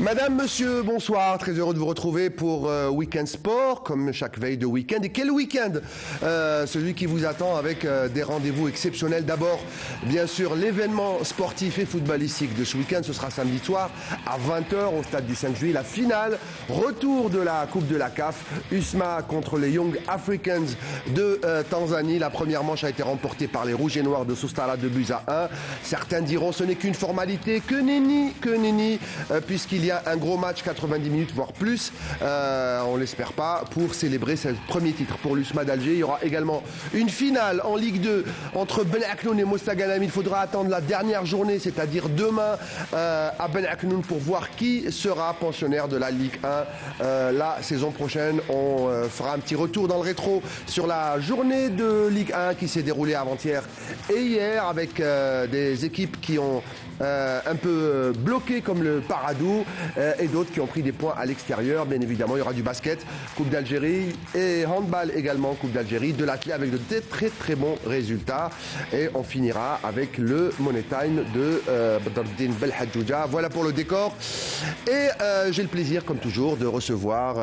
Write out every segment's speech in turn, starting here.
Madame, monsieur, bonsoir. Très heureux de vous retrouver pour Week-end Sport, comme chaque veille de week-end. Et quel week-end celui qui vous attend avec des rendez-vous exceptionnels. D'abord, bien sûr, l'événement sportif et footballistique de ce week-end. Ce sera samedi soir à 20h au stade du 5 juillet. La finale, retour de la Coupe de la CAF. USMA contre les Young Africans de Tanzanie. La première manche a été remportée par les Rouges et Noirs de Soustara, 2-1. Certains diront ce n'est qu'une formalité, que nenni, puisqu'il y a un gros match, 90 minutes, voire plus, on l'espère pas, pour célébrer ce premier titre pour l'USMA d'Alger. Il y aura également une finale en Ligue 2 entre Ben Aknoun et Mostaganem. Il faudra attendre la dernière journée, c'est-à-dire demain à Ben Aknoun, pour voir qui sera pensionnaire de la Ligue 1 la saison prochaine. On fera un petit retour dans le rétro sur la journée de Ligue 1 qui s'est déroulée avant-hier et hier, avec des équipes qui ont un peu bloqué comme le Paradou et d'autres qui ont pris des points à l'extérieur. Bien évidemment, il y aura du basket, Coupe d'Algérie, et handball également, Coupe d'Algérie, de l'athlé avec de très bons résultats. Et on finira avec le Money Time de Badreddine Belhadjouja. Voilà pour le décor. Et j'ai le plaisir, comme toujours, de recevoir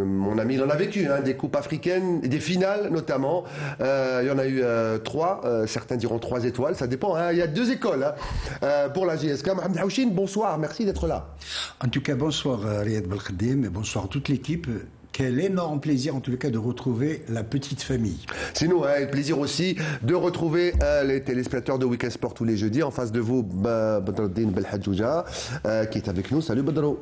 mon ami. Il en a vécu des coupes africaines, des finales notamment. Il y en a eu 3, certains diront 3 étoiles, ça dépend. Il y a 2 écoles pour la GSK. Mohamed Haouchine, bonsoir, merci d'être là. En tout cas, bonsoir Riyad Belkhadim et bonsoir à toute l'équipe. Quel énorme plaisir en tout cas de retrouver la petite famille. C'est nous, plaisir aussi de retrouver les téléspectateurs de Week-end Sport tous les jeudis. En face de vous, Badreddine Belhadjouja qui est avec nous. Salut Badrou.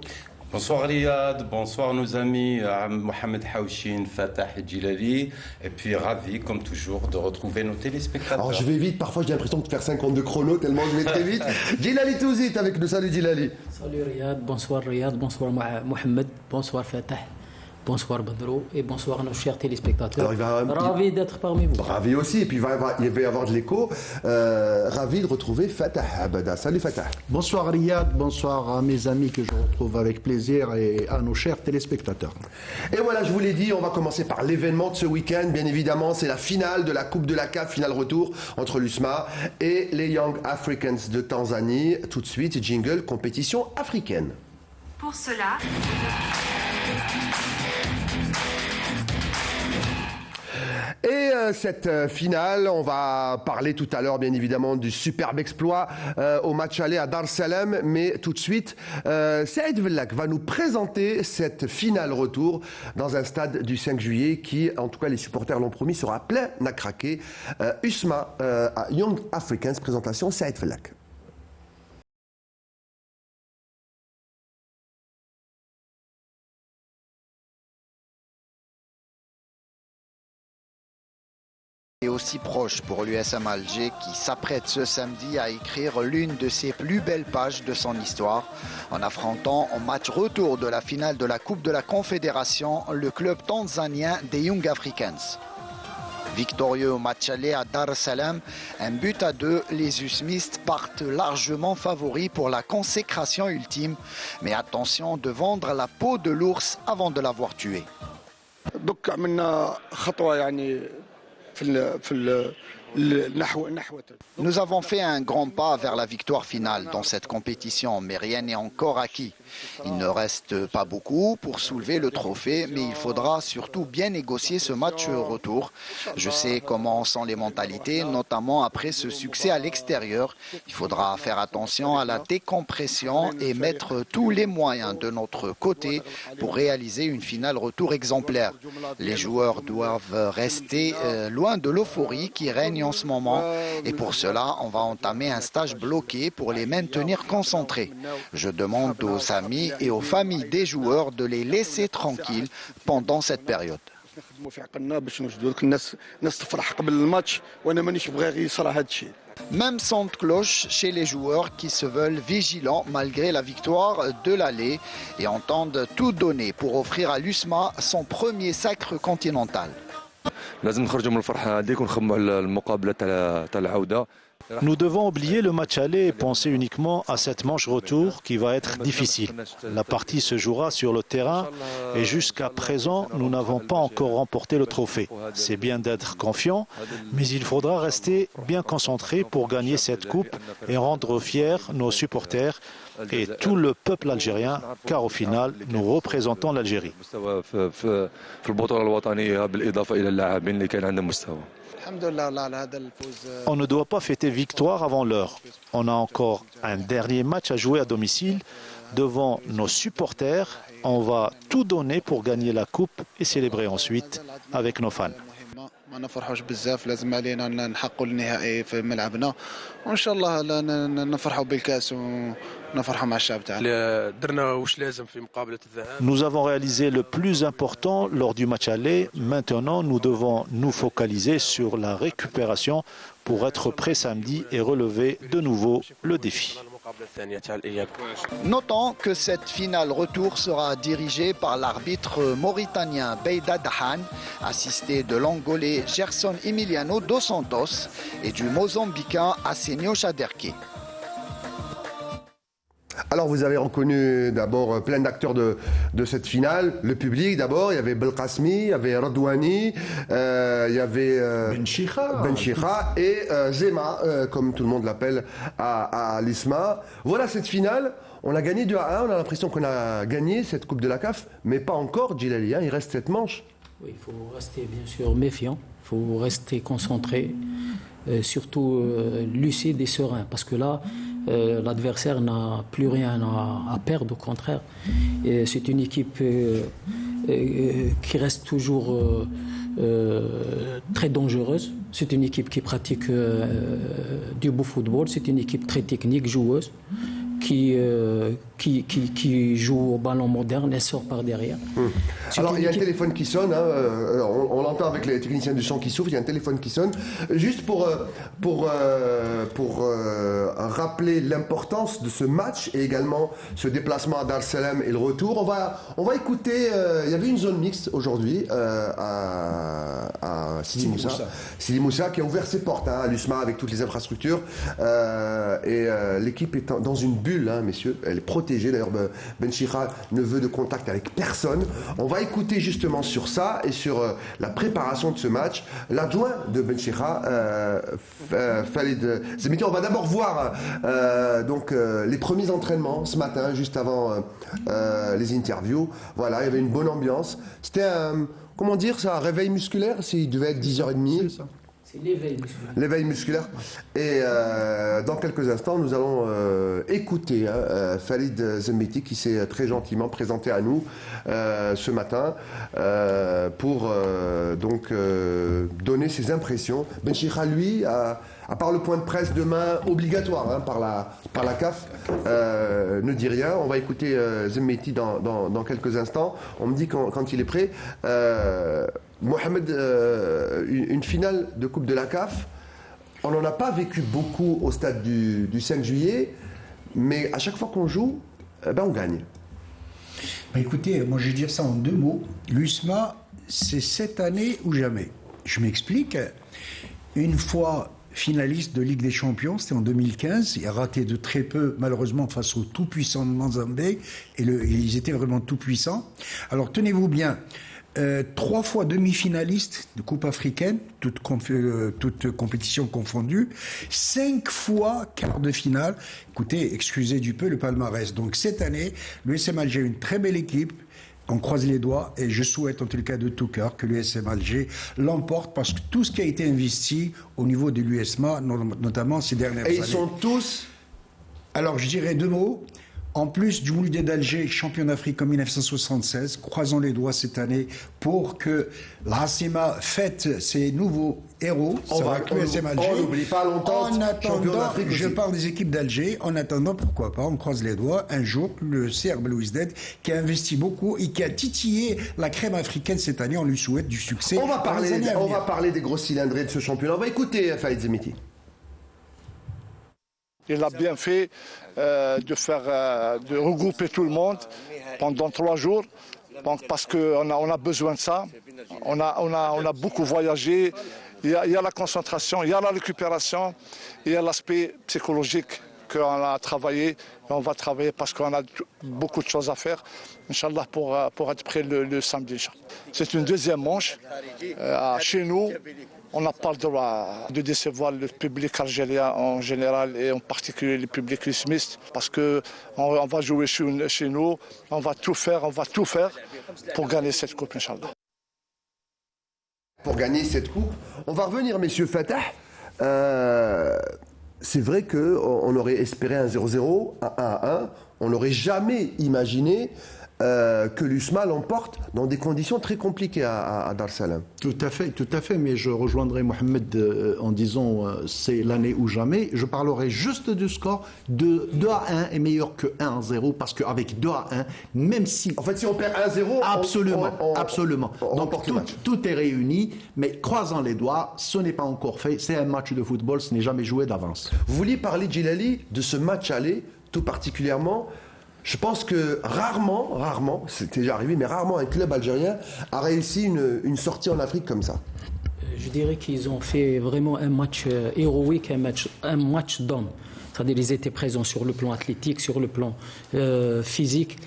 Bonsoir Riyad, bonsoir nos amis Mohamed Haouchine, Fatah Djilali, et puis ravi comme toujours de retrouver nos téléspectateurs. Alors je vais vite, parfois j'ai l'impression de faire 52 chronos tellement je vais très vite. Djilali Touzit avec nous, salut Djilali. Salut Riyad, bonsoir Mohamed, bonsoir Fatah. Bonsoir Badrou et bonsoir à nos chers téléspectateurs. Ravi d'être parmi vous. Ravi aussi, et puis il va y avoir de l'écho. Ravi de retrouver Fatah Abada. Salut Fatah. Bonsoir Riyad, bonsoir à mes amis que je retrouve avec plaisir et à nos chers téléspectateurs. Et voilà, je vous l'ai dit, on va commencer par l'événement de ce week-end. Bien évidemment, c'est la finale de la Coupe de la CAF, finale retour entre l'USMA et les Young Africans de Tanzanie. Tout de suite, jingle compétition africaine. Pour cela... Et cette finale, on va parler tout à l'heure bien évidemment du superbe exploit au match aller à Dar es Salaam, mais tout de suite, Saïd Vellak va nous présenter cette finale retour dans un stade du 5 juillet qui, en tout cas les supporters l'ont promis, sera plein à craquer. USMA à Young Africans, présentation Saïd Vellak. Et aussi proche pour l'USM Alger qui s'apprête ce samedi à écrire l'une de ses plus belles pages de son histoire en affrontant en match retour de la finale de la Coupe de la Confédération le club tanzanien des Young Africans. Victorieux au match aller à Dar es Salaam, 1-2, les USMistes partent largement favoris pour la consécration ultime. Mais attention de vendre la peau de l'ours avant de l'avoir tué. Nous avons fait un grand pas vers la victoire finale dans cette compétition, mais rien n'est encore acquis. Il ne reste pas beaucoup pour soulever le trophée, mais il faudra surtout bien négocier ce match retour. Je sais comment sont les mentalités, notamment après ce succès à l'extérieur. Il faudra faire attention à la décompression et mettre tous les moyens de notre côté pour réaliser une finale retour exemplaire. Les joueurs doivent rester loin de l'euphorie qui règne en ce moment et pour cela, on va entamer un stage bloqué pour les maintenir concentrés. Je demande aux amis et aux familles des joueurs de les laisser tranquilles pendant cette période. Même son de cloche chez les joueurs qui se veulent vigilants malgré la victoire de l'aller et entendent tout donner pour offrir à l'USMA son premier sacre continental. Nous devons oublier le match aller et penser uniquement à cette manche retour qui va être difficile. La partie se jouera sur le terrain et jusqu'à présent, nous n'avons pas encore remporté le trophée. C'est bien d'être confiant, mais il faudra rester bien concentré pour gagner cette coupe et rendre fiers nos supporters et tout le peuple algérien, car au final, nous représentons l'Algérie. On ne doit pas fêter victoire avant l'heure. On a encore un dernier match à jouer à domicile devant nos supporters. On va tout donner pour gagner la coupe et célébrer ensuite avec nos fans. ما نفرحوش بزاف لازم علينا نحققوا النهائي في ملعبنا وان شاء الله نفرحوا بالكاس ونفرحوا مع الشعب تاعنا. درنا واش لازم في مقابله الذهاب. Nous avons réalisé le plus important lors du match aller. Maintenant, nous devons nous focaliser sur la récupération pour être prêts samedi et relever de nouveau le défi. Notons que cette finale retour sera dirigée par l'arbitre mauritanien Beida Dahan, assisté de l'Angolais Gerson Emiliano dos Santos et du Mozambicain Asenio Chaderke. Alors vous avez reconnu d'abord plein d'acteurs de cette finale, le public d'abord, il y avait Belkacemi, il y avait Radouani, il y avait Benchikha et Zema, comme tout le monde l'appelle à l'ISMA. Voilà cette finale, on a gagné 2-1, on a l'impression qu'on a gagné cette Coupe de la CAF, mais pas encore Djilali, il reste 7 manches. Oui, il faut rester bien sûr méfiant, il faut rester concentré, surtout lucide et serein, parce que là, l'adversaire n'a plus rien à perdre, au contraire. C'est une équipe qui reste toujours très dangereuse. C'est une équipe qui pratique du beau football. C'est une équipe très technique, joueuse, qui joue au ballon moderne et sort par derrière. Alors il y a un téléphone qui sonne, hein, on l'entend avec les techniciens du chant qui soufflent, il y a un téléphone qui sonne. Juste pour rappeler l'importance de ce match et également ce déplacement à Dar es Salaam et le retour, on va écouter, il y avait une zone mixte aujourd'hui à Sidi Moussa. Sidi Moussa qui a ouvert ses portes à l'USMA avec toutes les infrastructures et l'équipe est dans une bulle, hein, messieurs, elle est protégée. D'ailleurs, Benchikha ne veut de contact avec personne. On va écouter justement sur ça et sur la préparation de ce match l'adjoint de Benchikha, Khalid Zemiti. On va d'abord voir donc les premiers entraînements ce matin, juste avant les interviews. Voilà, il y avait une bonne ambiance. C'était un, comment dire, ça, un réveil musculaire. Il devait être 10h30. C'est ça. C'est l'éveil musculaire. L'éveil musculaire. Et dans quelques instants, nous allons écouter Khalid Zemiti qui s'est très gentiment présenté à nous ce matin pour donc donner ses impressions. Benchikha, lui, à part le point de presse demain obligatoire hein, par la CAF, ne dit rien. On va écouter Zemiti dans quelques instants. On me dit quand il est prêt. Mohamed, une finale de Coupe de la CAF, on n'en a pas vécu beaucoup au stade du 5 juillet, mais à chaque fois qu'on joue, on gagne. Écoutez, moi je vais dire ça en 2 mots. L'USMA, c'est cette année ou jamais. Je m'explique. Une fois finaliste de Ligue des Champions, c'était en 2015, il a raté de très peu, malheureusement, face au tout-puissant de Mozambique, et ils étaient vraiment tout-puissants. Alors tenez-vous bien, 3 fois demi-finaliste de Coupe africaine, toute compétition confondue, 5 fois quart de finale. Écoutez, excusez du peu le palmarès. Donc cette année, l'USM Alger a une très belle équipe. On croise les doigts et je souhaite en tout cas de tout cœur que l'USM Alger l'emporte parce que tout ce qui a été investi au niveau de l'USMA, notamment ces dernières années. Et ils sont tous... Alors je dirais 2 mots. En plus du Mouloudia d'Alger, champion d'Afrique en 1976, croisons les doigts cette année pour que l'Hassima fête ses nouveaux héros. On n'oublie pas longtemps. En attendant, je parle des équipes d'Alger. En attendant, pourquoi pas, on croise les doigts. Un jour, le CR Belouizdad, qui a investi beaucoup et qui a titillé la crème africaine cette année, on lui souhaite du succès. On va parler des gros cylindrés de ce championnat. On va écouter Khalid Zemiti. Il a bien fait de regrouper tout le monde pendant 3 jours parce qu'on a besoin de ça. On a beaucoup voyagé. Il y a la concentration, il y a la récupération, il y a l'aspect psychologique qu'on a travaillé. Et on va travailler parce qu'on a beaucoup de choses à faire, Inch'Allah, pour être prêt le samedi. C'est une deuxième manche chez nous. On n'a pas le droit de décevoir le public algérien en général et en particulier le public islamiste parce qu'on va jouer chez nous, on va tout faire pour gagner cette coupe, Inch'Allah. Pour gagner cette coupe, on va revenir, messieurs Fatah. C'est vrai qu'on aurait espéré un 0-0, un 1-1. On n'aurait jamais imaginé que l'USMA l'emporte dans des conditions très compliquées à Dar es Salaam. Tout à fait, mais je rejoindrai Mohamed en disant c'est l'année ou jamais. Je parlerai juste du score. 2-1 est meilleur que 1-0 parce qu'avec 2-1, même si... En fait, si on perd 1-0, absolument. Donc tout est réuni, mais croisant les doigts, ce n'est pas encore fait. C'est un match de football, ce n'est jamais joué d'avance. Vous vouliez parler, Djilali, de ce match aller, tout particulièrement. Je pense que rarement, c'est déjà arrivé, mais rarement un club algérien a réussi une sortie en Afrique comme ça. Je dirais qu'ils ont fait vraiment un match héroïque, un match d'hommes. C'est-à-dire qu'ils étaient présents sur le plan athlétique, sur le plan physique.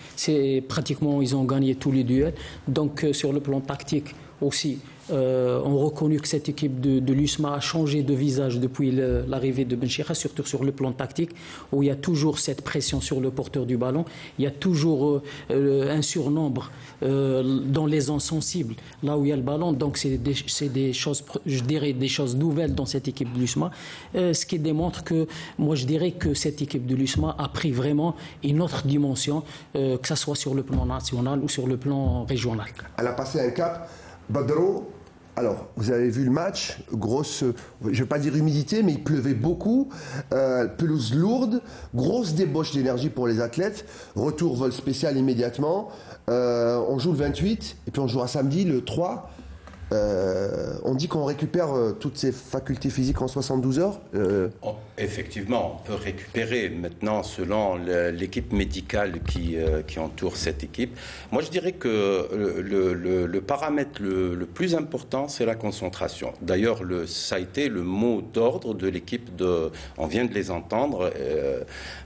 Pratiquement, ils ont gagné tous les duels. Donc, sur le plan tactique aussi, on reconnu que cette équipe de l'USMA a changé de visage depuis l'arrivée de Benchira, surtout sur le plan tactique, où il y a toujours cette pression sur le porteur du ballon. Il y a toujours un surnombre dans les zones sensibles, là où il y a le ballon. Donc c'est des choses, je dirais, des choses nouvelles dans cette équipe de l'USMA, ce qui démontre que, moi je dirais que cette équipe de l'USMA a pris vraiment une autre dimension, que ce soit sur le plan national ou sur le plan régional. Elle a passé un cap. Badro, alors, vous avez vu le match, grosse, je ne vais pas dire humidité, mais il pleuvait beaucoup, pelouse lourde, grosse débauche d'énergie pour les athlètes, retour vol spécial immédiatement, on joue le 28, et puis on jouera samedi, le 3. On dit qu'on récupère toutes ses facultés physiques en 72 heures. Effectivement, on peut récupérer maintenant selon l'équipe médicale qui entoure cette équipe. Moi, je dirais que le paramètre le plus important, c'est la concentration. D'ailleurs, ça a été le mot d'ordre de l'équipe on vient de les entendre,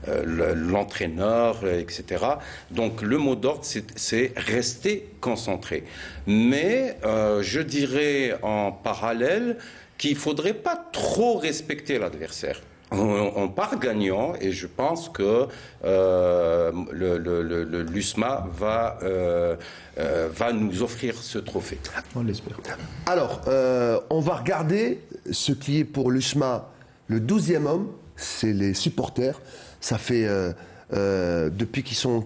l'entraîneur, etc. Donc, le mot d'ordre, c'est rester concentré. Mais je dirais en parallèle qu'il ne faudrait pas trop respecter l'adversaire. On part gagnant et je pense que l'USMA va nous offrir ce trophée. On l'espère. Alors, on va regarder ce qui est pour l'USMA le 12e homme, c'est les supporters. Ça fait... depuis qu'ils sont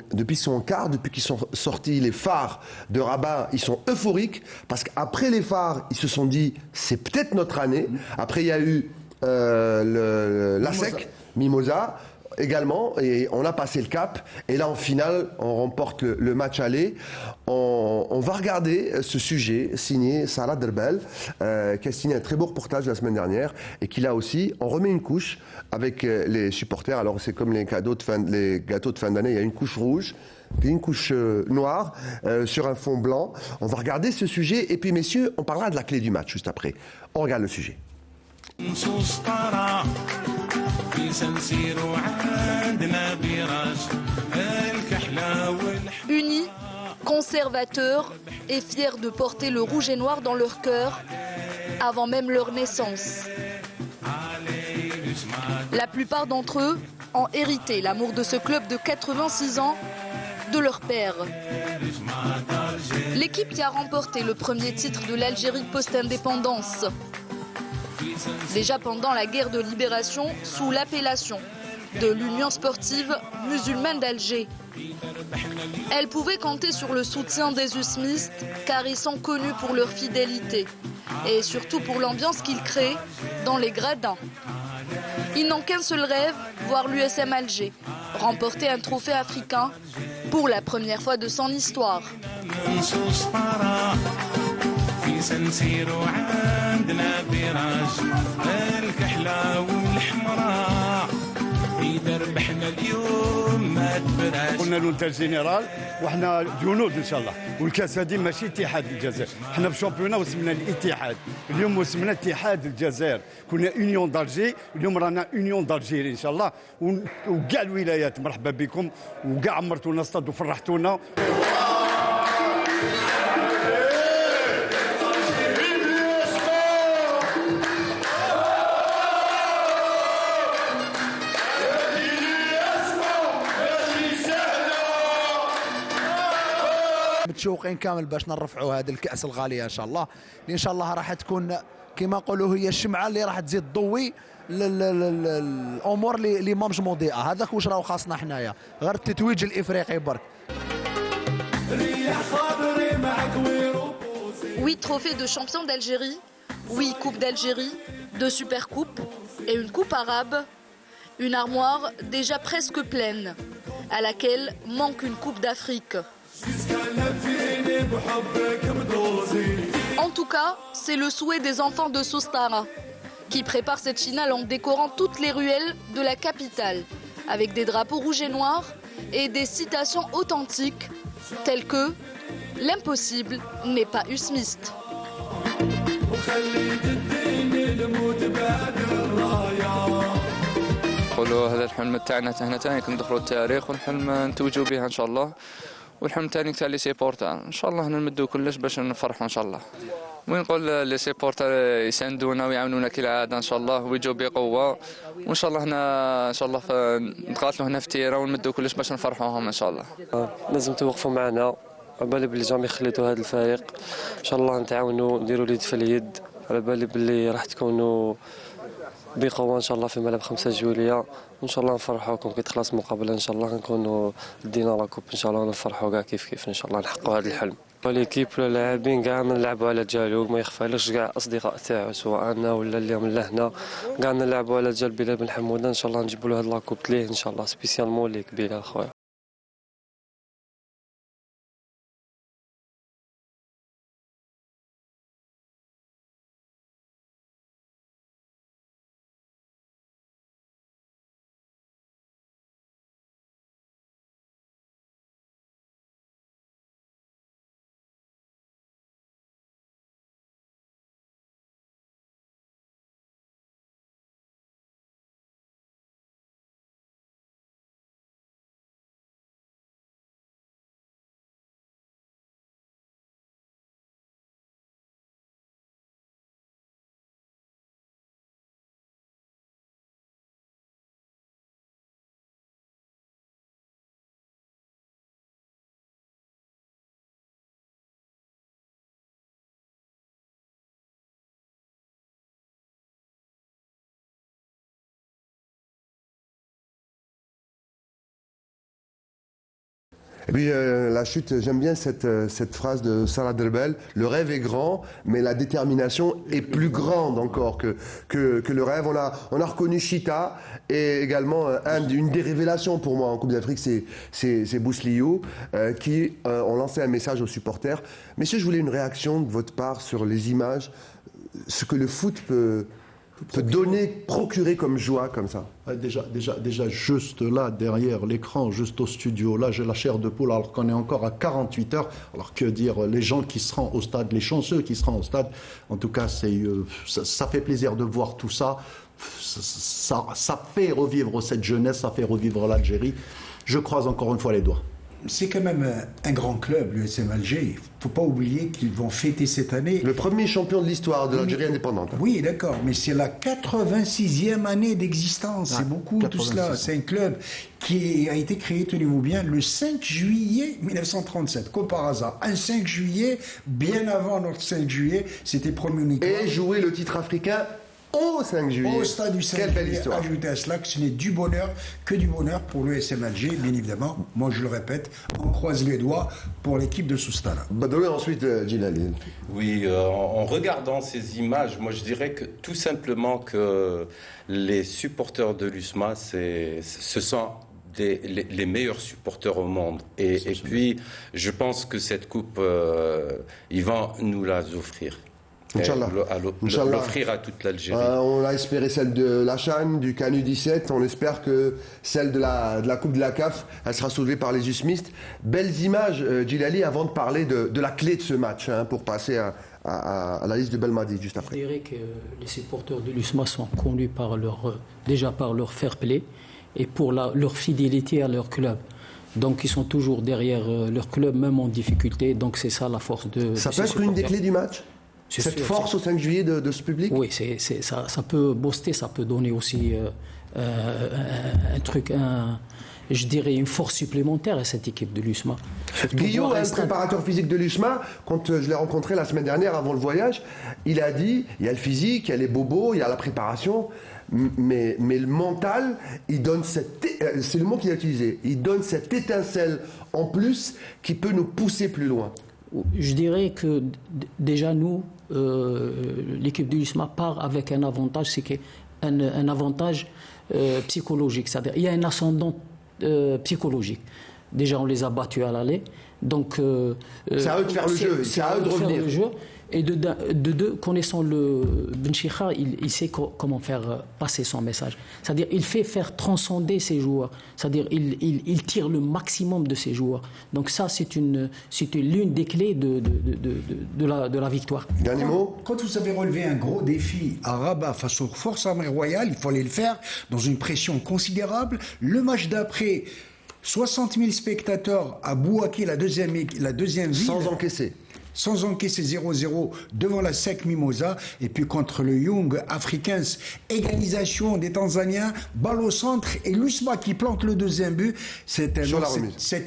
en quart, depuis qu'ils sont sortis les phares de Rabat, ils sont euphoriques parce qu'après les phares, ils se sont dit c'est peut-être notre année. Après il y a eu l'ASEC, Mimosa également, et on a passé le cap. Et là en finale, on remporte le match aller. On va regarder ce sujet signé Sarah Derbel, qui a signé un très beau reportage la semaine dernière et qui là aussi, on remet une couche avec les supporters. Alors c'est comme les gâteaux de fin d'année, il y a une couche rouge puis une couche noire sur un fond blanc. On va regarder ce sujet et puis messieurs, on parlera de la clé du match juste après. On regarde le sujet. Unis, conservateurs et fiers de porter le rouge et noir dans leur cœur avant même leur naissance. La plupart d'entre eux ont hérité l'amour de ce club de 86 ans de leur père. L'équipe qui a remporté le premier titre de l'Algérie post-indépendance. Déjà pendant la guerre de libération, sous l'appellation de l'Union sportive musulmane d'Alger. Elle pouvait compter sur le soutien des usmistes car ils sont connus pour leur fidélité et surtout pour l'ambiance qu'ils créent dans les gradins. Ils n'ont qu'un seul rêve, voir l'USM Alger remporter un trophée africain pour la première fois de son histoire. قلنا له انت الجنرال وحنا جنود ان شاء الله والكاس هذه ماشي اتحاد الجزائر حنا في الشامبيون وسمنا الاتحاد اليوم وسمنا اتحاد الجزائر كنا يونيون دالجي اليوم رانا يونيون دالجيري ان شاء الله وكاع الولايات مرحبا بكم وكاع عمرتونا استاد وفرحتونا. متشوقين كامل باش نرفعوا هذا الكأس الغالية ان شاء الله، اللي ان شاء الله راح تكون كما نقولوا هي الشمعة اللي راح تزيد تضوي الامور اللي مامش مضيئة. هذاك واش راهو خاصنا حنايا، غير التتويج الافريقي برك. 8 trophées de champion d'Algérie, 8 coupes d'Algérie, 2 supercoupes et une coupe arabe. Une armoire déjà presque pleine, à laquelle manque une coupe d'Afrique. En tout cas, c'est le souhait des enfants de Soustara, qui préparent cette finale en décorant toutes les ruelles de la capitale, avec des drapeaux rouges et noirs et des citations authentiques, telles que « L'impossible n'est pas usmiste ». نقولوا هذا الحلم تاعنا هنا ثاني كندخلوا التاريخ، والحلم نتوجوا به ان شاء الله، والحلم ثاني تاع لي سيبورتا ان شاء الله هنا نمدوا كلش باش نفرحوا ان شاء الله. ونقول لي سيبورتا يساندونا ويعاونونا كالعاده ان شاء الله ويجوا بقوه، وان شاء الله هنا ان شاء الله نقاتلوا هنا في تيرا ونمدوا كلش باش نفرحوهم ان شاء الله. لازم توقفوا معنا، على بالي بلي جامي خليتوا هذا الفريق، ان شاء الله نتعاونوا نديروا اليد في اليد، على بالي بلي راح تكونوا بقوة إن شاء الله في ملعب 5 جويلية، وإن شاء الله نفرحوكم كي تخلص مقابلة إن شاء الله نكونوا دينا لاكوب إن شاء الله ونفرحوا كاع كيف إن شاء الله نحققوا هذا الحلم. ليكيب اللاعبين كاع نلعبوا على جالو، ما يخفالكش كاع أصدقاء تاعو سواء أنا ولا اللي من لهنا كاع نلعبوا على جال بلال بن حمودة، إن شاء الله نجيبوا له هذا لاكوب ليه إن شاء الله سبيسيالمون ليك بلال خويا. Et puis la chute, j'aime bien cette phrase de Salah Drebel, le rêve est grand, mais la détermination est plus grande encore que le rêve. On a reconnu Chita, et également une des révélations pour moi en Coupe d'Afrique, c'est Bousliou, qui ont lancé un message aux supporters. Messieurs, je voulais une réaction de votre part sur les images, ce que le foot peut donner, procurer comme joie, comme ça. Déjà, juste là, derrière l'écran, juste au studio, là, j'ai la chair de poule, alors qu'on est encore à 48 heures. Alors, que dire, les gens qui seront au stade, les chanceux qui seront au stade, en tout cas, ça fait plaisir de voir tout ça. Ça fait revivre cette jeunesse, ça fait revivre l'Algérie. Je croise encore une fois les doigts. C'est quand même un grand club, l'USM Alger. Il ne faut pas oublier qu'ils vont fêter cette année... Le premier champion de l'histoire de l'Algérie indépendante. Oui, d'accord, mais c'est la 86e année d'existence. C'est beaucoup 86. Tout cela. C'est un club qui a été créé, tenez-vous bien, le 5 juillet 1937. Comme par hasard, un 5 juillet, bien avant notre 5 juillet, c'était premier uniquement. Et jouer le titre africain au 5 juillet. Au stade du 5 Quelle juillet, belle histoire. Ajouter à cela que ce n'est du bonheur que du bonheur pour l'USM Alger, bien évidemment. Moi, je le répète, on croise les doigts pour l'équipe de Soustara. Badouri, ensuite, Djilali. Oui, en regardant ces images, moi je dirais que tout simplement que les supporters de l'USMA, ce sont les meilleurs supporters au monde. Et puis, je pense que cette coupe, ils vont nous la offrir. Inch'Allah. L'offrir à toute l'Algérie. On a espéré celle de la CHAN, du CAN U17. On espère que celle de la Coupe de la CAF, elle sera soulevée par les usmistes. Belles images, Djilali, avant de parler de la clé de ce match, pour passer à la liste de Belmadi juste après. Je dirais que les supporters de l'USMA sont connus déjà par leur fair play et pour leur fidélité à leur club. Donc ils sont toujours derrière leur club, même en difficulté. Donc c'est ça la force de Ça peut être une des clés du match ? Cette force au 5 juillet de ce public ? Oui, ça peut booster, ça peut donner aussi un truc, je dirais, une force supplémentaire à cette équipe de l'USMA. Guillaume, un préparateur physique de l'USMA, quand je l'ai rencontré la semaine dernière avant le voyage, il a dit, il y a le physique, il y a les bobos, il y a la préparation, mais le mental, il donne c'est le mot qu'il a utilisé, il donne cette étincelle en plus qui peut nous pousser plus loin. Je dirais que déjà nous, l'équipe de l'USMA part avec un avantage, c'est un avantage psychologique, c'est-à-dire il y a un ascendant psychologique. Déjà on les a battus à l'aller, donc c'est à eux de faire le jeu, c'est à eux de revenir. Et de deux, connaissant le Benchikha, il sait comment faire passer son message. C'est-à-dire, il fait faire transcender ses joueurs. C'est-à-dire, il tire le maximum de ses joueurs. Donc ça, c'est l'une des clés de la victoire. Dernier mot. Quand vous avez relevé un gros défi à Rabat face aux forces armées royales, il fallait le faire dans une pression considérable. Le match d'après, 60 000 spectateurs à Bouaké, la deuxième ville. Sans encaisser. Sans encaisser 0-0 devant la SEC Mimosa. Et puis contre le Young Africans, égalisation des Tanzaniens, balle au centre et l'USMA qui plante le deuxième but. Cette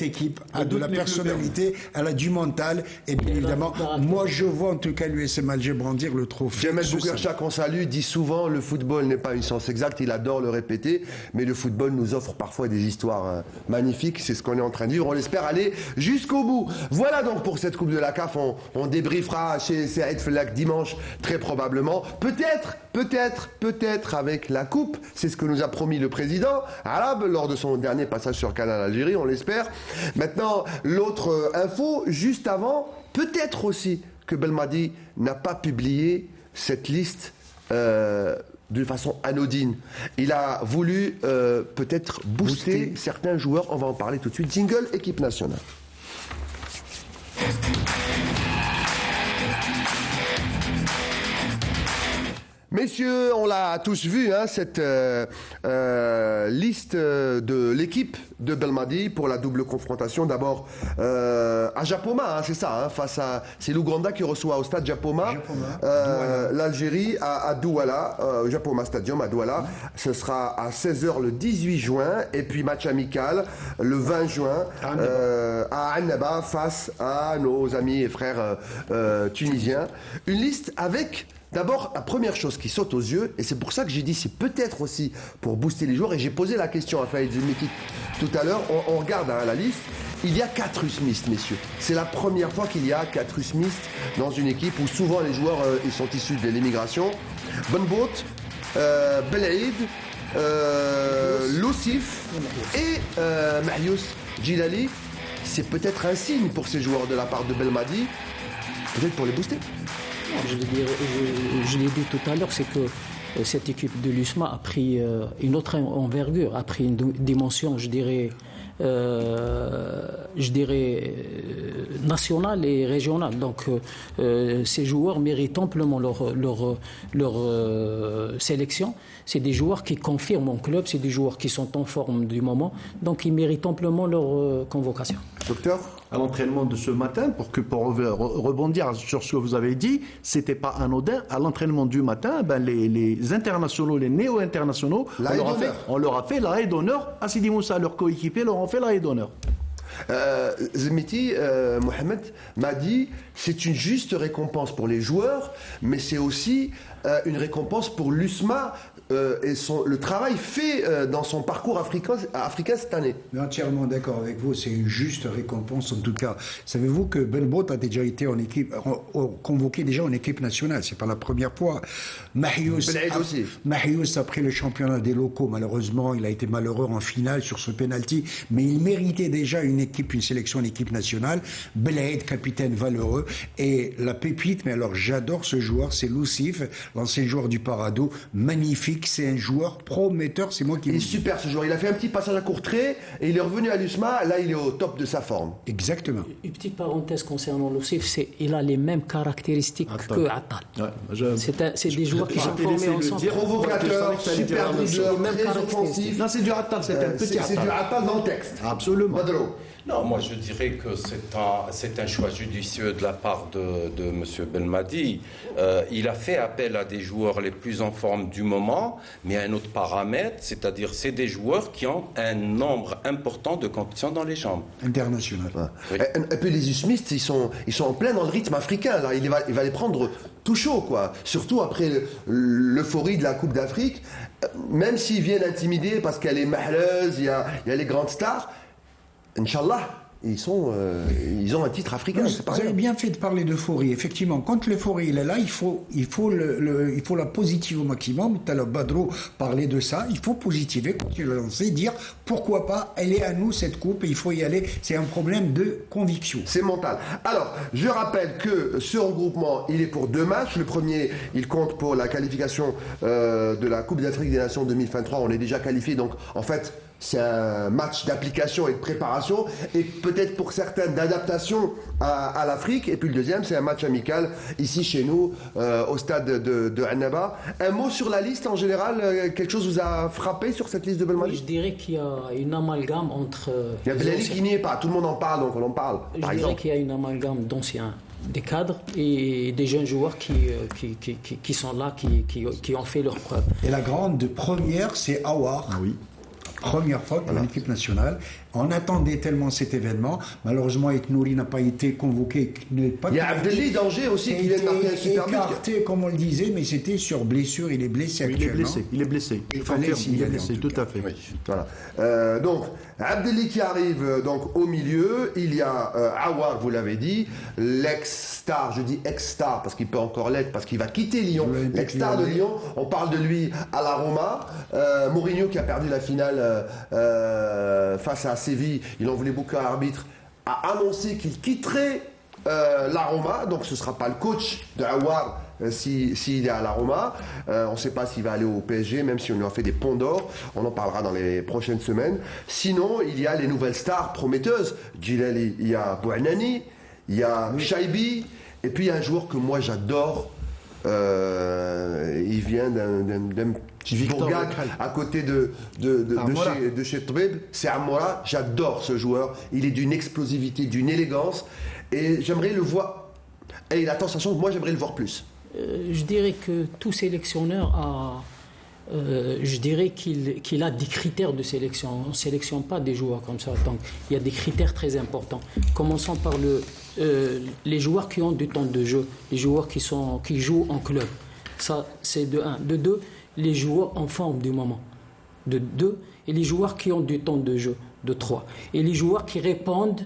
équipe a de la personnalité, elle a du mental. Et bien évidemment, moi je vois en tout cas l'USM Alger brandir le trophée. Jamel Boukercha, qu'on salue, dit souvent le football n'est pas une science exacte, il adore le répéter, mais le football nous offre parfois des histoires magnifiques. C'est ce qu'on est en train de vivre. On espère aller jusqu'au bout. Voilà donc pour cette Coupe de la CAF. On débriefera chez Saïd Felak dimanche, très probablement. Peut-être avec la coupe. C'est ce que nous a promis le président arabe lors de son dernier passage sur Canal Algérie, on l'espère. Maintenant, l'autre info, juste avant, peut-être aussi que Belmadi n'a pas publié cette liste de façon anodine. Il a voulu peut-être booster certains joueurs. On va en parler tout de suite. Jingle, équipe nationale. Messieurs, on l'a tous vu, hein, cette liste de l'équipe de Belmadi pour la double confrontation. D'abord à Japoma, hein, c'est ça, hein, c'est l'Ouganda qui reçoit au stade Japoma, l'Algérie à Douala, Japoma Stadium à Douala. Ce sera à 16h le 18 juin et puis match amical le 20 juin à Annaba face à nos amis et frères tunisiens. Une liste avec... D'abord, la première chose qui saute aux yeux, et c'est pour ça que j'ai dit c'est peut-être aussi pour booster les joueurs, et j'ai posé la question à Faïd Zemiti tout à l'heure, on regarde la liste, il y a 4 Usmistes, messieurs. C'est la première fois qu'il y a 4 Usmistes dans une équipe où souvent les joueurs ils sont issus de l'immigration. Bonbout, Belaïd, Loussif et Marius Djilali. C'est peut-être un signe pour ces joueurs de la part de Belmadi, peut-être pour les booster. Je l'ai dit tout à l'heure, c'est que cette équipe de l'USMA a pris une autre envergure, a pris une dimension, je dirais nationale et régionale. Donc ces joueurs méritent amplement leur sélection. C'est des joueurs qui confirment en club, c'est des joueurs qui sont en forme du moment, donc ils méritent amplement leur convocation. Docteur ? À l'entraînement de ce matin, pour rebondir sur ce que vous avez dit, c'était pas anodin. À l'entraînement du matin, les internationaux, les néo-internationaux, on leur a fait l'arrêt d'honneur. Sidi Moussa, leur coéquipier, leur ont fait l'arrêt d'honneur. Zemiti, Mohamed m'a dit, c'est une juste récompense pour les joueurs, mais c'est aussi une récompense pour l'USMA et le travail fait dans son parcours africain cette année. Entièrement d'accord avec vous, c'est une juste récompense en tout cas. Savez-vous que Benbout a déjà été en équipe, convoqué déjà en équipe nationale, c'est pas la première fois. Mahious a pris le championnat des locaux, malheureusement il a été malheureux en finale sur ce penalty, mais il méritait déjà une sélection en équipe nationale. Belaïd, capitaine valeureux, et la pépite, mais alors j'adore ce joueur, c'est Loussif, l'ancien joueur du Parado, magnifique. C'est un joueur prometteur, c'est moi qui... Il est super ce joueur, il a fait un petit passage à Courtrai et il est revenu à l'USMA, là il est au top de sa forme. Exactement. Une petite parenthèse concernant Loussif, il a les mêmes caractéristiques que Attal. C'est des joueurs qui sont formés ensemble. Provocateur, super dribbleur, très offensif. Non, c'est du Attal, c'est un petit Attal. C'est du Attal dans le texte. Absolument. Badro. Non, moi je dirais que c'est un choix judicieux de la part de M. Belmadi. Il a fait appel à des joueurs les plus en forme du moment, mais à un autre paramètre, c'est-à-dire c'est des joueurs qui ont un nombre important de compétitions dans les jambes. International. Oui. Et puis les Smith, ils sont en plein dans le rythme africain. Là. Il va les prendre tout chaud, quoi. Surtout après l'euphorie de la Coupe d'Afrique. Même s'ils viennent intimider parce qu'elle est mahleuse, il y a les grandes stars, Inch'Allah, ils ont un titre africain. Vous avez bien fait de parler d'euphorie. Effectivement, quand l'euphorie est là, il faut la positiver au maximum. Tout à l'heure, Badro parlait de ça. Il faut positiver, continuer à lancer, dire pourquoi pas, elle est à nous cette coupe et il faut y aller. C'est un problème de conviction. C'est mental. Alors, je rappelle que ce regroupement, il est pour 2 matchs. Le premier, il compte pour la qualification de la Coupe d'Afrique des Nations 2023. On est déjà qualifié, donc en fait, c'est un match d'application et de préparation et peut-être pour certaines d'adaptation à l'Afrique. Et puis le deuxième, c'est un match amical ici chez nous au stade de Annaba. Un mot sur la liste en général, quelque chose vous a frappé sur cette liste de Belmadi? Oui, je dirais qu'il y a une amalgame entre... Il y a Belali qui n'y est pas, tout le monde en parle, donc on en parle. Je dirais qu'il y a une amalgame d'anciens, des cadres et des jeunes joueurs qui sont là, qui ont fait leur preuve. Et la grande première, c'est Awar. Ah oui. Première fois pour l'équipe nationale. On attendait tellement cet événement. Malheureusement, Nouri n'a pas été convoqué. Il y a Abdelli d'Angers aussi qui vient de marquer un super but. Écarté, comme on le disait, mais c'était sur blessure. Il est blessé actuellement. Il est blessé. Il fallait s'y aller, tout à fait. Oui. Voilà. Donc, Abdelli qui arrive donc au milieu. Il y a Awar, vous l'avez dit, l'ex-star. Je dis ex-star parce qu'il peut encore l'être, parce qu'il va quitter Lyon. L'ex-star de Lyon. On parle de lui à la Roma. Mourinho qui a perdu la finale face à Séville, il en voulait beaucoup à l'arbitre, a annoncé qu'il quitterait la Roma, donc ce ne sera pas le coach de Awar s'il est à la Roma. On ne sait pas s'il va aller au PSG, même si on lui a fait des ponts d'or. On en parlera dans les prochaines semaines. Sinon, il y a les nouvelles stars prometteuses. Djilali, il y a Bouanani, il y a Shaibi, et puis il y a un joueur que moi j'adore. Il vient d'un petit bourgade à côté de chez Tbib. C'est Amoura. J'adore ce joueur. Il est d'une explosivité, d'une élégance. Et j'aimerais le voir. Et il attend sa chance. Moi, j'aimerais le voir plus. Je dirais que tout sélectionneur a... je dirais qu'il a des critères de sélection. On ne sélectionne pas des joueurs comme ça. Donc, il y a des critères très importants. Commençons par les joueurs qui ont du temps de jeu, les joueurs qui jouent en club. Ça, c'est de 1. De 2, les joueurs en forme du moment. De 2, et les joueurs qui ont du temps de jeu. De 3. Et les joueurs qui répondent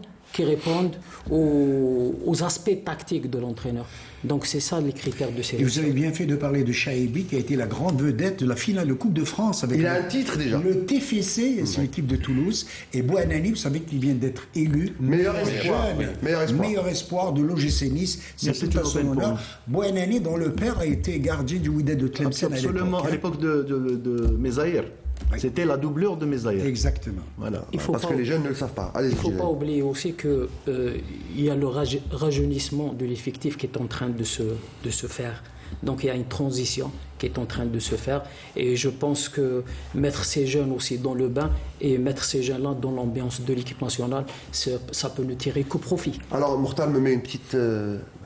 aux aspects tactiques de l'entraîneur. Donc c'est ça les critères de sélection. Et vous avez bien fait de parler de Shaibi qui a été la grande vedette de la finale de Coupe de France. Avec il a un titre déjà. Le TFC, c'est l'équipe de Toulouse. Et Bouanani, vous savez qu'il vient d'être élu meilleur espoir de l'OGC Nice. C'est tout à son honneur. Bouanani, dont le père a été gardien du Wydad de Tlemcen à l'époque de Mezaïr. C'était la doublure de Mezaïr. Exactement. Voilà. Parce que les jeunes ne le savent pas. Il ne faut pas oublier aussi qu'il y a le rajeunissement de l'effectif qui est en train de se faire. Donc il y a une transition qui est en train de se faire. Et je pense que mettre ces jeunes aussi dans le bain et mettre ces jeunes-là dans l'ambiance de l'équipe nationale, ça peut ne tirer qu'au profit. Alors, Mourtal me met une petite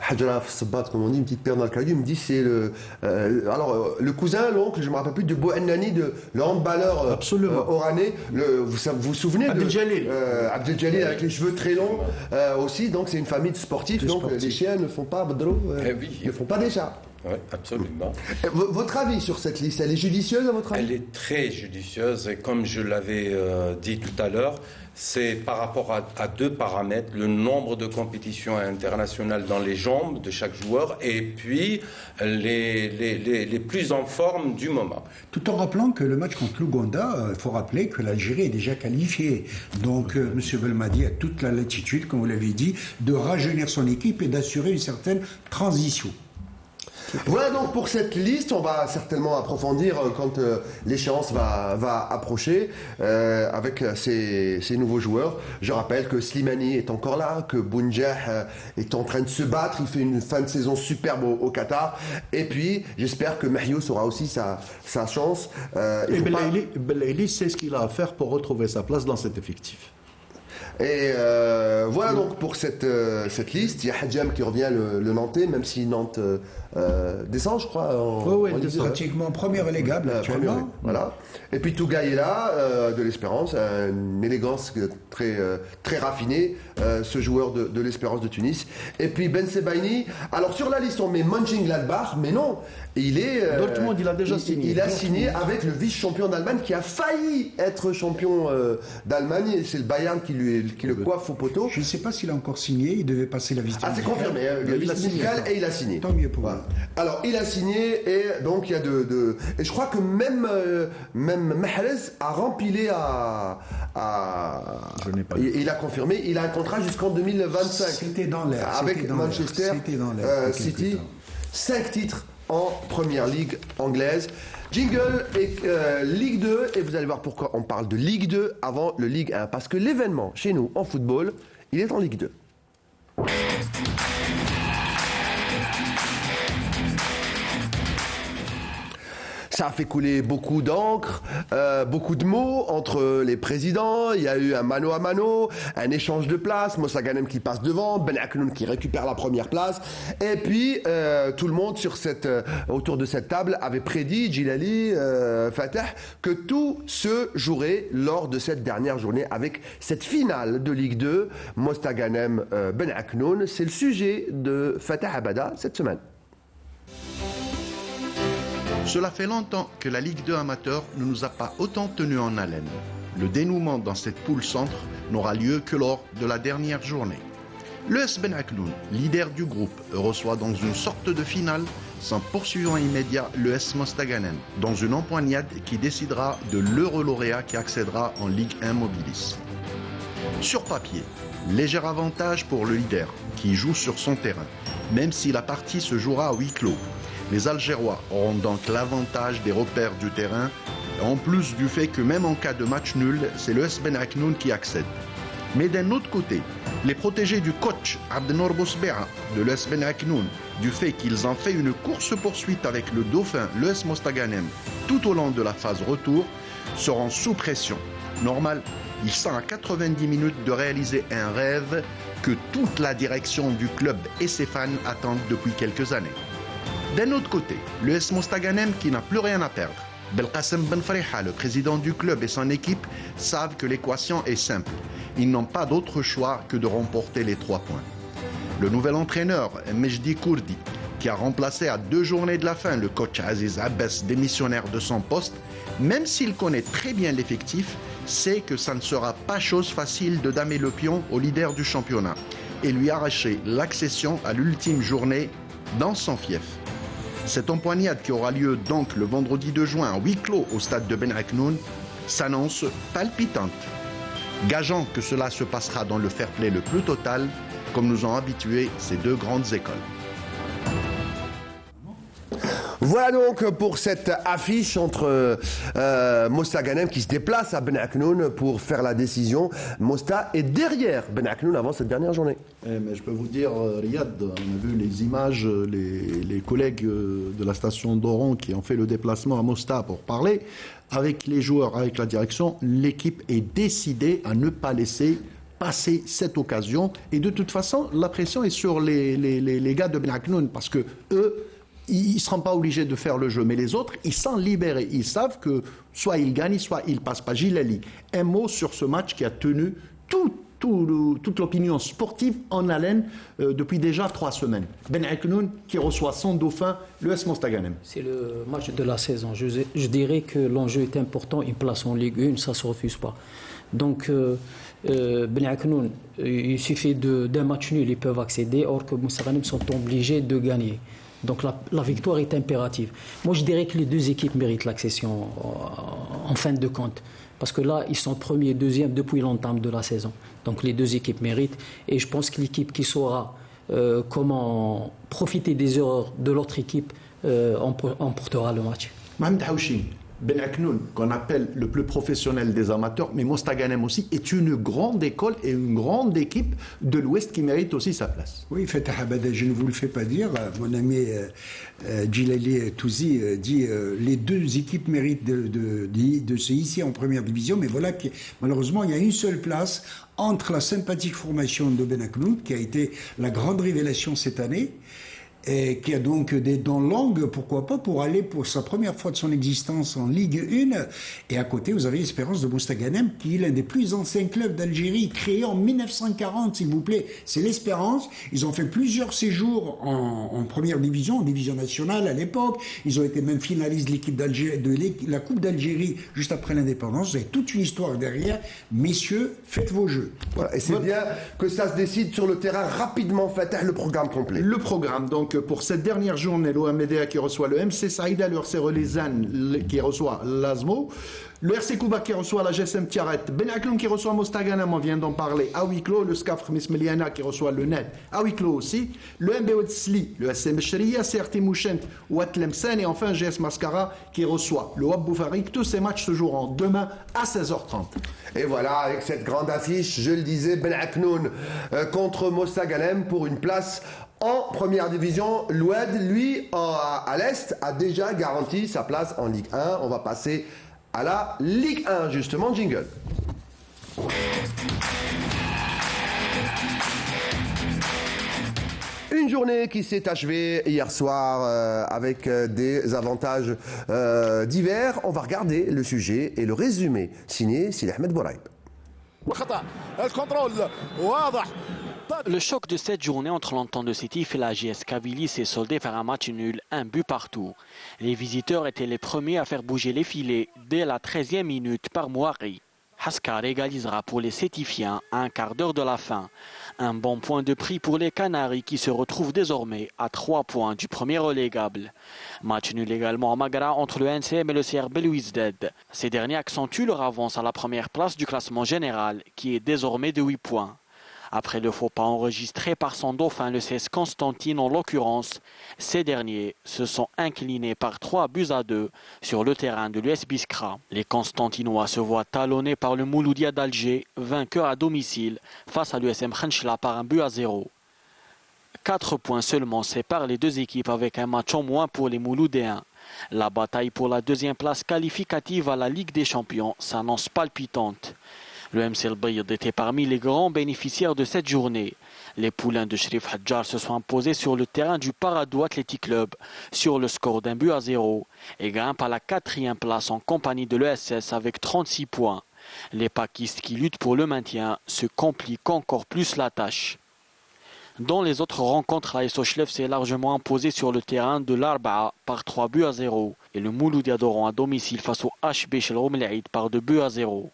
hajra sabbat, comme on dit, une petite pierre dans le caillou. Il me dit c'est le cousin, l'oncle, je ne me rappelle plus, de Bouanani, le handballeur oranais. Vous vous souvenez Abdeljalil. Abdeljalil avec les cheveux très longs aussi. Donc c'est une famille de sportifs. Donc les chiens ne font pas ne font pas des chats. Oui, absolument. Votre avis sur cette liste, elle est judicieuse à votre avis? Elle est très judicieuse et comme je l'avais dit tout à l'heure, c'est par rapport à 2 paramètres, le nombre de compétitions internationales dans les jambes de chaque joueur et puis les plus en forme du moment. Tout en rappelant que le match contre l'Ouganda, il faut rappeler que l'Algérie est déjà qualifiée. Donc M. Belmadi a toute la latitude, comme vous l'avez dit, de rajeunir son équipe et d'assurer une certaine transition. Voilà donc pour cette liste, on va certainement approfondir quand l'échéance va approcher avec ces nouveaux joueurs. Je rappelle que Slimani est encore là, que Bounjah est en train de se battre, il fait une fin de saison superbe au Qatar. Et puis j'espère que Mahious aura aussi sa chance. Et Belaïli sait ce qu'il a à faire pour retrouver sa place dans cet effectif. Et voilà donc pour cette liste. Il y a Hadjam qui revient, le Nantais, même si Nantes descend, je crois. Oui, pratiquement premier relégable actuellement. Voilà. Et puis Tougaï est là, de l'Espérance, une élégance très raffinée, ce joueur de l'Espérance de Tunis. Et puis Ben Sebaini. Alors sur la liste on met Mönchengladbach, mais non, il est. Dortmund, il a déjà signé. Il a signé avec le vice-champion d'Allemagne qui a failli être champion d'Allemagne. C'est le Bayern qui le coiffe au poteau. Je ne sais pas s'il a encore signé. Il devait passer la visite. Ah, c'est confirmé. La visite médicale et il a signé. Tant mieux pour lui. Alors il a signé et donc il y a et je crois que même Mahrez a rempilé il a confirmé. Il a un contrat jusqu'en 2025. C'était dans l'air. Avec Manchester City. 5 titres en première ligue anglaise. Jingle et Ligue 2, et vous allez voir pourquoi on parle de Ligue 2 avant le Ligue 1, parce que l'événement chez nous en football, il est en Ligue 2. Ça a fait couler beaucoup d'encre, beaucoup de mots entre les présidents. Il y a eu un mano à mano, un échange de places. Moussa Ghanem qui passe devant, Ben Aknoun qui récupère la première place. Et puis, tout le monde autour de cette table avait prédit, Djilali, Fatah, que tout se jouerait lors de cette dernière journée avec cette finale de Ligue 2. Moussa Ghanem, Ben Aknoun, c'est le sujet de Fatah Abada cette semaine. Cela fait longtemps que la Ligue 2 amateur ne nous a pas autant tenus en haleine. Le dénouement dans cette poule centre n'aura lieu que lors de la dernière journée. L'ES Ben Aknoun, leader du groupe, reçoit dans une sorte de finale son poursuivant immédiat l'ES Mostaganem, dans une empoignade qui décidera de l'heureux lauréat qui accédera en Ligue 1 Mobilis. Sur papier, léger avantage pour le leader, qui joue sur son terrain, même si la partie se jouera à huis clos. Les Algérois auront donc l'avantage des repères du terrain, en plus du fait que même en cas de match nul, c'est l'ES Ben Aknoun qui accède. Mais d'un autre côté, les protégés du coach Abdenour Bousbea de l'ES Ben Aknoun, du fait qu'ils ont fait une course-poursuite avec le dauphin, l'ES Mostaganem, tout au long de la phase retour, seront sous pression. Normal, ils sont à 90 minutes de réaliser un rêve que toute la direction du club et ses fans attendent depuis quelques années. D'un autre côté, l'ES Mostaganem qui n'a plus rien à perdre. Belkacem Ben Fariha, le président du club et son équipe, savent que l'équation est simple. Ils n'ont pas d'autre choix que de remporter les 3 points. Le nouvel entraîneur, Mejdi Kourdi, qui a remplacé à 2 journées de la fin le coach Aziz Abbas, démissionnaire de son poste, même s'il connaît très bien l'effectif, sait que ça ne sera pas chose facile de damer le pion au leader du championnat et lui arracher l'accession à l'ultime journée dans son fief. Cette empoignade qui aura lieu donc le vendredi 2 juin à huis clos au stade de Ben Aknoun s'annonce palpitante. Gageant que cela se passera dans le fair play le plus total, comme nous ont habitués ces 2 grandes écoles. Voilà donc pour cette affiche entre Moussa Ghanem qui se déplace à Ben Aknoun pour faire la décision. Moussa est derrière Ben Aknoun avant cette dernière journée. Mais je peux vous dire, Riyad, on a vu les images, les collègues de la station d'Oran qui ont fait le déplacement à Mostar pour parler. Avec les joueurs, avec la direction, l'équipe est décidée à ne pas laisser passer cette occasion. Et de toute façon, la pression est sur les gars de Ben Aknoun parce que eux, ils ne seront pas obligés de faire le jeu. Mais les autres, ils sont libérés. Ils savent que soit ils gagnent, soit ils ne passent pas. Gilali, un mot sur ce match qui a tenu toute l'opinion sportive en haleine depuis déjà 3 semaines. Ben Aknoun qui reçoit son dauphin, l'ES Mostaganem. C'est le match de la saison. Je dirais que l'enjeu est important. Une place en Ligue 1, ça ne se refuse pas. Donc, Ben Aknoun, il suffit d'un match nul, ils peuvent accéder, or que Mostaganem sont obligés de gagner. Donc la victoire est impérative. Moi, je dirais que les 2 équipes méritent l'accession en fin de compte. Parce que là, ils sont premiers et deuxièmes depuis l'entame de la saison. Donc les 2 équipes méritent. Et je pense que l'équipe qui saura comment profiter des erreurs de l'autre équipe emportera le match. Mohamed Haouchi, Ben Aknoun, qu'on appelle le plus professionnel des amateurs, mais Mostaganem aussi, est une grande école et une grande équipe de l'Ouest qui mérite aussi sa place. Oui, Fatah Abada, je ne vous le fais pas dire. Mon ami Djilali Touzi dit les deux équipes méritent de se hisser en première division, mais voilà que malheureusement, il y a une seule place entre la sympathique formation de Ben Aknoun, qui a été la grande révélation cette année, et qui a donc des dents longues, pourquoi pas, pour aller pour sa première fois de son existence en Ligue 1. Et à côté, vous avez l'Espérance de Mostaganem, qui est l'un des plus anciens clubs d'Algérie, créé en 1940, s'il vous plaît. C'est l'Espérance. Ils ont fait plusieurs séjours en première division, en division nationale à l'époque. Ils ont été même finalistes de la Coupe d'Algérie juste après l'indépendance. Vous avez toute une histoire derrière. Messieurs, faites vos jeux. Voilà, et c'est bien que ça se décide sur le terrain rapidement. Fatah, le programme complet. Le programme, donc, pour cette dernière journée, l'OMDA qui reçoit le MC Saïda, le RC Relizane qui reçoit l'Azmo, le RC Kouba qui reçoit la GSM Tiaret, Ben Akloun qui reçoit Mostaganem, on vient d'en parler, à huis clos, le SCAF Mismeliana qui reçoit le NED, à huis clos aussi, le MB Oudsli, le SC Meshria, CRT Mouchent, Ouatlemsen et enfin GS Mascara qui reçoit le Wab Boufarik. Tous ces matchs se joueront demain à 16h30. Et voilà, avec cette grande affiche, je le disais, Ben Aknoun contre Mostaganem pour une place en première division. L'Oued, lui, à l'Est, a déjà garanti sa place en Ligue 1. On va passer à la Ligue 1, justement, jingle. Une journée qui s'est achevée hier soir avec des avantages divers. On va regarder le sujet et le résumé signé Sidi Ahmed Bouraïb. Le choc de cette journée entre l'Entente de Sétif et la GS Kabylie s'est soldé par un match nul, un but partout. Les visiteurs étaient les premiers à faire bouger les filets dès la 13e minute par Mouari. Haskar égalisera pour les Sétifiens à un quart d'heure de la fin. Un bon point de prix pour les Canaries qui se retrouvent désormais à 3 points du premier relégable. Match nul également à Magara entre le NCM et le CRB Louisded. Ces derniers accentuent leur avance à la première place du classement général qui est désormais de 8 points. Après le faux pas enregistré par son dauphin, le CS Constantine en l'occurrence, ces derniers se sont inclinés par 3-2 sur le terrain de l'US Biskra. Les Constantinois se voient talonnés par le Mouloudia d'Alger, vainqueur à domicile face à l'USM Khenchla par 1-0. 4 points seulement séparent les deux équipes avec un match en moins pour les Mouloudéens. La bataille pour la deuxième place qualificative à la Ligue des Champions s'annonce palpitante. Le MC El Bayed était parmi les grands bénéficiaires de cette journée. Les poulains de Sherif Hadjar se sont imposés sur le terrain du Paradou Athletic Club sur le score d'1-0 et grimpent à la 4e place en compagnie de l'ESS avec 36 points. Les Pakistes qui luttent pour le maintien se compliquent encore plus la tâche. Dans les autres rencontres, la Sochlev s'est largement imposé sur le terrain de l'Arba'a par 3-0 et le Mouloudia d'Oran à domicile face au HB Shel Romelaïd par 2-0.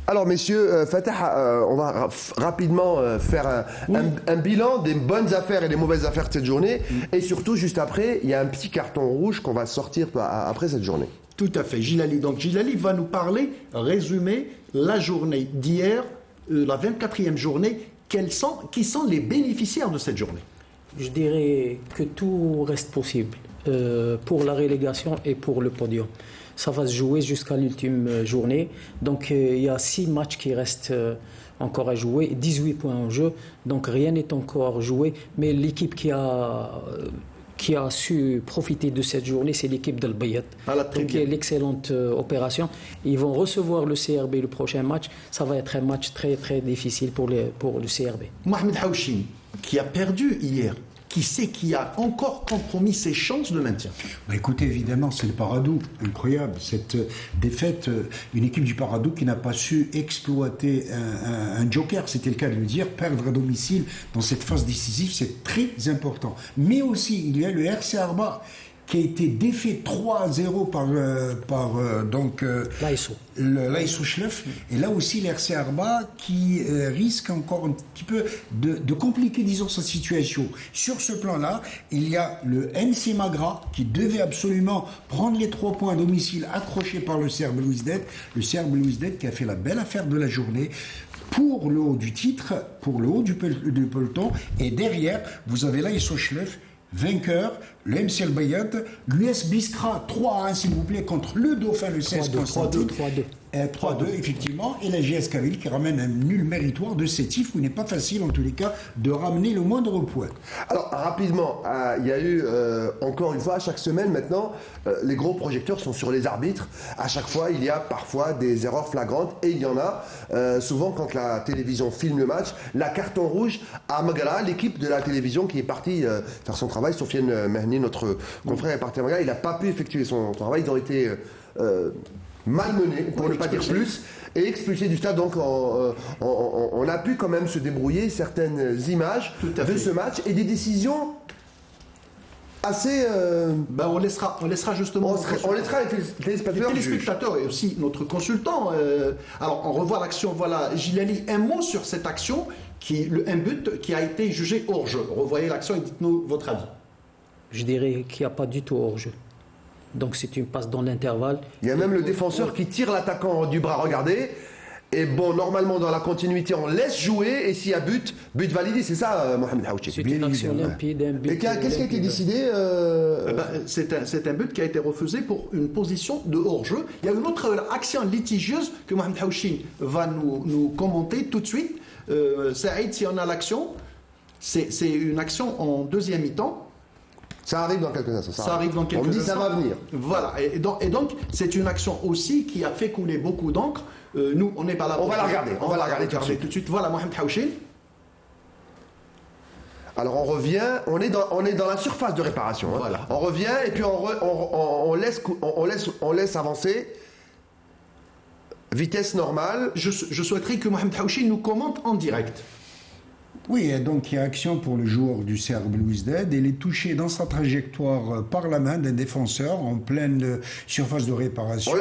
Alors messieurs, Fatah, on va rapidement faire un bilan des bonnes affaires et des mauvaises affaires de cette journée. Et surtout, juste après, il y a un petit carton rouge qu'on va sortir après cette journée. Tout à fait, Djilali. Donc Djilali va nous parler, résumer la journée d'hier, la 24e journée. Qui sont les bénéficiaires de cette journée? Je dirais que tout reste possible pour la relégation et pour le podium. Ça va se jouer jusqu'à l'ultime journée. Donc il y a 6 matchs qui restent encore à jouer, 18 points en jeu. Donc rien n'est encore joué. Mais l'équipe qui a su profiter de cette journée, c'est l'équipe d'Al Bayat. Donc l'excellente opération. Ils vont recevoir le CRB le prochain match. Ça va être un match très très difficile pour le CRB. Mohamed Haouchine, qui a perdu hier, qui sait qui a encore compromis ses chances de maintien? Écoutez, évidemment, c'est le Paradou. Incroyable. Cette défaite, une équipe du Paradou qui n'a pas su exploiter un joker, c'était le cas de le dire. Perdre à domicile dans cette phase décisive, c'est très important. Mais aussi, il y a le RC Arba qui a été défait 3-0 par l'ASO Schlef. Et là aussi, l'RC Arba qui risque encore un petit peu de compliquer, disons, sa situation. Sur ce plan-là, il y a le NC Magra qui devait absolument prendre les 3 points à domicile accrochés par le Serbe Louisded. Le Serbe Louisded qui a fait la belle affaire de la journée pour le haut du titre, pour le haut du peloton. Et derrière, vous avez l'ASO Schlef, vainqueur, le MC El Bayat, l'US Biskra 3-1 s'il vous plaît contre le Dauphin, le CS Constantine. 3-2 effectivement, et la GS Kabylie qui ramène un nul méritoire de Sétif où il n'est pas facile en tous les cas de ramener le moindre point. Alors rapidement, il y a eu encore une fois, chaque semaine maintenant, les gros projecteurs sont sur les arbitres. À chaque fois, il y a parfois des erreurs flagrantes et il y en a souvent quand la télévision filme le match. La carton rouge à Magara, l'équipe de la télévision qui est partie faire son travail, Sofiane Mehni, notre confrère, est parti à Magara, il n'a pas pu effectuer son travail, ils ont été malmenés, pour ne pas dire plus, et expulsés du stade. Donc on a pu quand même se débrouiller certaines images de ce match et des décisions assez... on laissera justement... On laissera les téléspectateurs et aussi notre consultant. Alors on revoit l'action, voilà, Gilali, un mot sur cette action, un but qui a été jugé hors-jeu. Revoyez l'action et dites-nous votre avis. Je dirais qu'il n'y a pas du tout hors-jeu. Donc c'est une passe dans l'intervalle. Il y a même le défenseur qui tire l'attaquant du bras, regardez. Et bon, normalement dans la continuité, on laisse jouer et s'il y a but validé, c'est ça, Mohamed Haouchi. C'est une action limpide, un but. Et qu'est-ce qui a été décidé C'est un but qui a été refusé pour une position de hors-jeu. Il y a une autre action litigieuse que Mohamed Haouchi va nous commenter tout de suite. Saïd, si on a l'action, c'est une action en deuxième mi-temps. Ça arrive dans quelques instants. Ça arrive dans quelques instants. On me dit ça va venir. Voilà. Et donc, c'est une action aussi qui a fait couler beaucoup d'encre. Nous, on n'est pas là pour... On va la regarder. On va la regarder tout de suite. Voilà, Mohamed Haouchi. Alors on revient, on est dans la surface de réparation. Hein. Voilà. On revient et puis on laisse avancer. Vitesse normale. Je souhaiterais que Mohamed Haouchi nous commente en direct. Oui, donc il y a action pour le joueur du Serbe Louisdad. Il est touché dans sa trajectoire par la main d'un défenseur en pleine surface de réparation.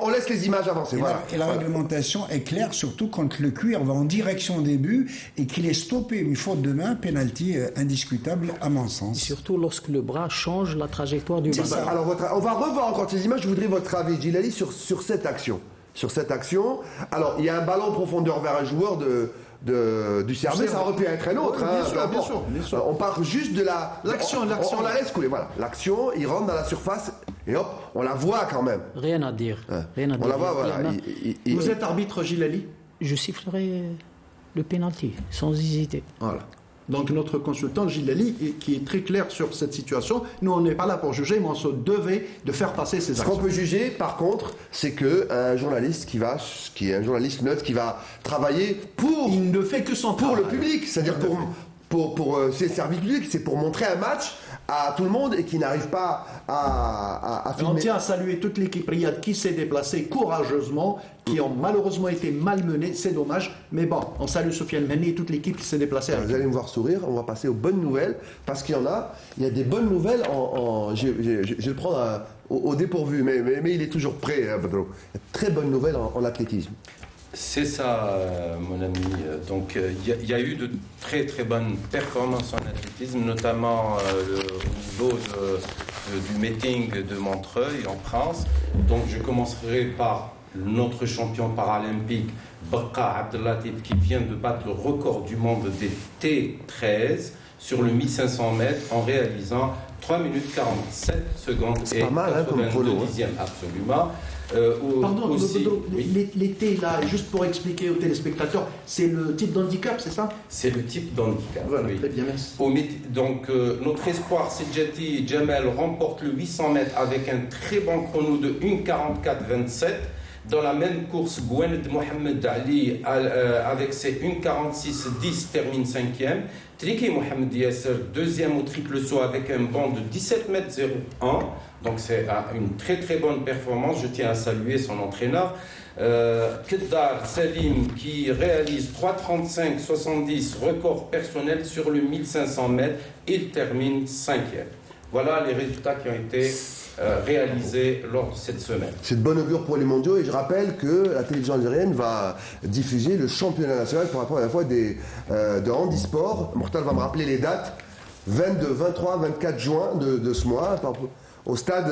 On laisse les images avancer. Et la réglementation est claire, surtout quand le cuir va en direction des buts et qu'il est stoppé une faute de main, penalty indiscutable à mon sens. Et surtout lorsque le bras change la trajectoire du bras. Alors on va revoir encore ces images. Je voudrais votre avis, Gilali, sur cette action. Alors il y a un ballon en profondeur vers un joueur du Serbie, ça aurait pu être un autre. Bien sûr. On part juste de l'action. On la laisse couler. Voilà. L'action, il rentre dans la surface et hop, on la voit quand même. Rien à dire. On la voit, voilà. Vous êtes arbitre, Gilali? Je sifflerai le penalty, sans hésiter. Voilà. Donc notre consultant Gilali qui est très clair sur cette situation. Nous, on n'est pas là pour juger, mais on se devait de faire passer ces actions. Ce qu'on peut juger, par contre, c'est qu'un journaliste qui est un journaliste neutre qui va travailler pour... Il ne fait que son pour le public, c'est-à-dire pour ses services publics, c'est pour montrer un match à tout le monde et qui n'arrive pas à filmer. On tient à saluer toute l'équipe Riyad qui s'est déplacée courageusement, qui ont malheureusement été malmenés, c'est dommage, mais bon, on salue Sofiane Mehni et toute l'équipe qui s'est déplacée. Vous allez me voir sourire, on va passer aux bonnes nouvelles, parce qu'il y a des bonnes nouvelles, je vais le prendre au dépourvu, mais il est toujours prêt, Badro. Très bonnes nouvelles en athlétisme. C'est ça, mon ami. Donc, il y a eu de très très bonnes performances en athlétisme, notamment au niveau du meeting de Montreuil en France. Donc, je commencerai par notre champion paralympique, Barqa Abdellatif, qui vient de battre le record du monde des T13 sur le 1500 mètres en réalisant 3 minutes 47 secondes. C'est pas mal, comme chrono. Absolument. Pardon, aussi, les T là, juste pour expliquer aux téléspectateurs, c'est le type d'handicap, c'est ça? C'est le type d'handicap. Voilà, très bien, merci. Donc, notre espoir, Sedjati Djamel, remporte le 800 mètres avec un très bon chrono de 1:44,27. Dans la même course, Gouened Mohamed Ali, avec ses 1:46,10, termine 5e. Triki Mohamed Yasser, deuxième au triple saut avec un bond de 17,01 m. Donc c'est une très très bonne performance. Je tiens à saluer son entraîneur. Keddar Salim qui réalise 3:35,70, record personnel sur le 1500 mètres. Il termine 5e. Voilà les résultats qui ont été réalisés lors de cette semaine. C'est de bonne augure pour les mondiaux et je rappelle que la télévision algérienne va diffuser le championnat national pour la première fois de handisport. Mortal va me rappeler les dates. 22, 23, 24 juin de ce mois, au stade,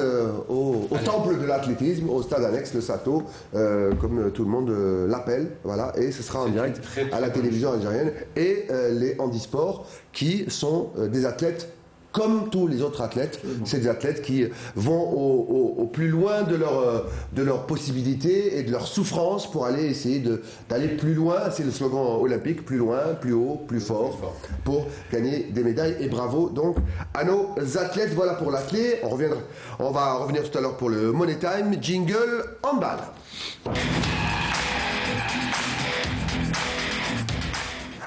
au temple de l'athlétisme, au stade annexe, le Sato, comme tout le monde l'appelle, voilà, et ce sera en direct à la télévision algérienne. Et les handisports qui sont des athlètes comme tous les autres athlètes. C'est des athlètes qui vont au plus loin de leurs possibilités et de leur souffrance pour aller essayer d'aller plus loin. C'est le slogan olympique, plus loin, plus haut, plus fort, pour gagner des médailles. Et bravo donc à nos athlètes. Voilà pour l'athlète. On va revenir tout à l'heure pour le Money Time. Jingle handball.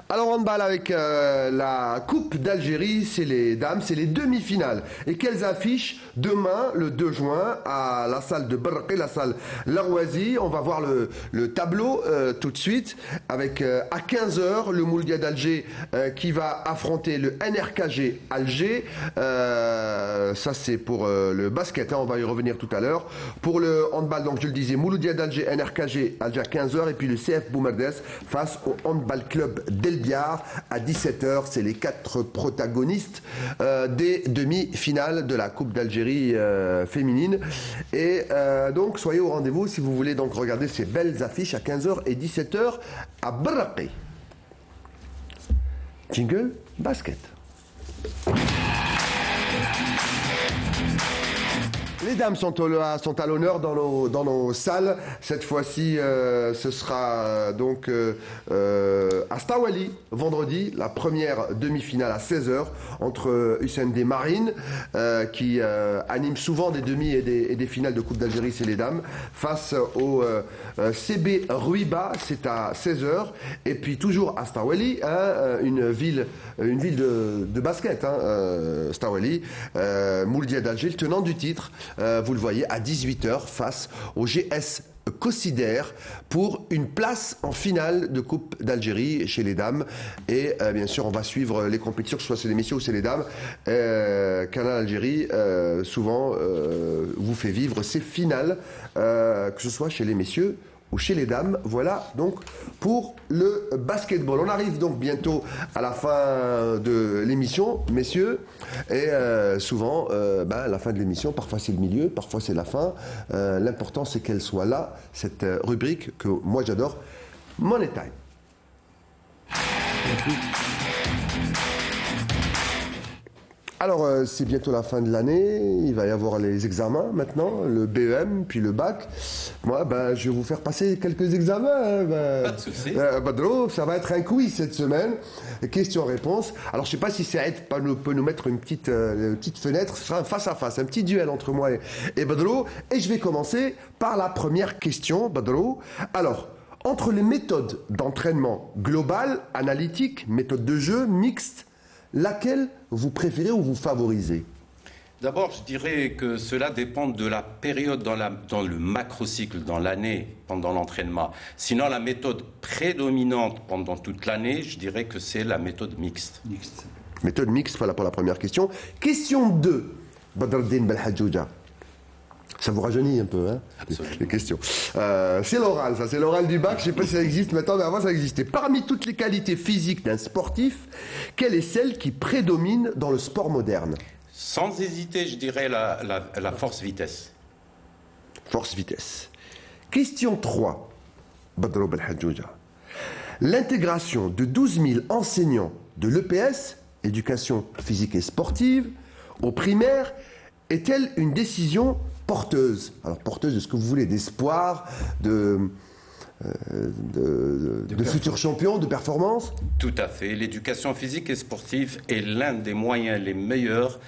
Alors handball avec la Coupe d'Algérie, c'est les dames, c'est les demi-finales. Et quelles affiches demain, le 2 juin, à la salle de Barraqi, la salle Larouazi. On va voir le tableau tout de suite, avec à 15h, le Mouloudia d'Alger qui va affronter le NRKG Alger. Ça c'est pour le basket, hein, on va y revenir tout à l'heure. Pour le handball, donc je le disais, Mouloudia d'Alger, NRKG Alger à 15h, et puis le CF Boumerdès face au handball club d'Elbiar à 17h. C'est les 4 protagonistes des demi-finales de la Coupe d'Algérie féminine. Et donc soyez au rendez-vous si vous voulez donc regarder ces belles affiches à 15h et 17h à Barraqi. Jingle basket. Les dames sont à l'honneur dans nos salles. Cette fois-ci, ce sera donc à Stawali, vendredi, la première demi-finale à 16h entre USND Marine, qui anime souvent des demi et des finales de Coupe d'Algérie, c'est les dames, face au CB Ruiba, c'est à 16h. Et puis toujours à Stawali, hein, une ville de basket, hein, Stawali, Mouloudia d'Alger, le tenant du titre. Vous le voyez, à 18h face au GS Cossider pour une place en finale de Coupe d'Algérie chez les dames. Et bien sûr, on va suivre les compétitions, que ce soit chez les messieurs ou chez les dames. Canal Algérie, souvent, vous fait vivre ces finales, que ce soit chez les messieurs ou chez les dames. Voilà donc pour le basketball. On arrive donc bientôt à la fin de l'émission, messieurs, et souvent la fin de l'émission, parfois c'est le milieu, parfois c'est la fin. L'important c'est qu'elle soit là, cette rubrique que moi j'adore, Money Time. Alors, c'est bientôt la fin de l'année, il va y avoir les examens maintenant, le BEM, puis le bac. Moi, je vais vous faire passer quelques examens. Hein, Pas de souci. Badro, ça va être un quiz cette semaine, questions-réponses. Alors, je ne sais pas si Saïd peut nous mettre une petite fenêtre, ce sera un face-à-face, un petit duel entre moi et Badro. Et je vais commencer par la première question, Badro. Alors, entre les méthodes d'entraînement global, analytique, méthode de jeu, mixte, laquelle vous préférez ou vous favorisez? D'abord, je dirais que cela dépend de la période dans le macrocycle, dans l'année, pendant l'entraînement. Sinon, la méthode prédominante pendant toute l'année, je dirais que c'est la méthode mixte. Méthode mixte, voilà pour la première question. Question 2, Badreddin Belhadjouja. Ça vous rajeunit un peu, hein, les questions. C'est l'oral, ça, c'est l'oral du bac. Je ne sais pas si ça existe maintenant, mais avant ça existait. Parmi toutes les qualités physiques d'un sportif, quelle est celle qui prédomine dans le sport moderne? Sans hésiter, je dirais la force-vitesse. Force-vitesse. Question 3, Badro Belhadjouja. L'intégration de 12 000 enseignants de l'EPS, éducation physique et sportive, au primaire, est-elle une décision porteuse? Alors porteuse de ce que vous voulez, d'espoir, de futurs champions, de performance? Tout à fait. L'éducation physique et sportive est l'un des moyens les meilleurs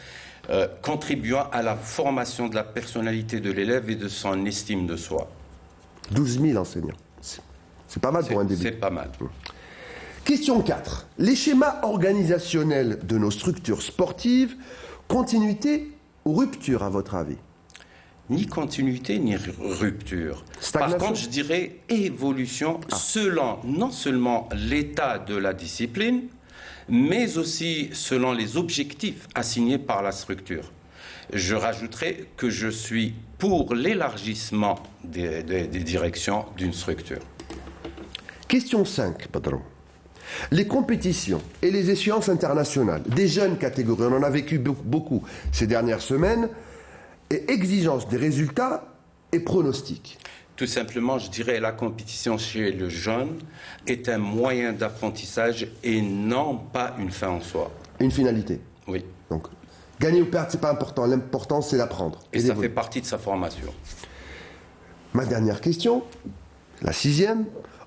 contribuant à la formation de la personnalité de l'élève et de son estime de soi. 12 000 enseignants. C'est pas mal pour un début. C'est pas mal. Question 4. Les schémas organisationnels de nos structures sportives, continuité ou rupture à votre avis? Ni continuité, ni rupture. Stagnation. Par contre, je dirais évolution selon non seulement l'état de la discipline, mais aussi selon les objectifs assignés par la structure. Je rajouterai que je suis pour l'élargissement des directions d'une structure. Question 5, Badro. Les compétitions et les échéances internationales des jeunes catégories, on en a vécu beaucoup ces dernières semaines, et exigence des résultats et pronostics. Tout simplement, je dirais la compétition chez le jeune est un moyen d'apprentissage et non pas une fin en soi. Une finalité. Oui. Donc, Gagner ou perdre, c'est pas important. L'important, c'est d'apprendre. Et ça fait partie de sa formation. Ma dernière question, la 6e.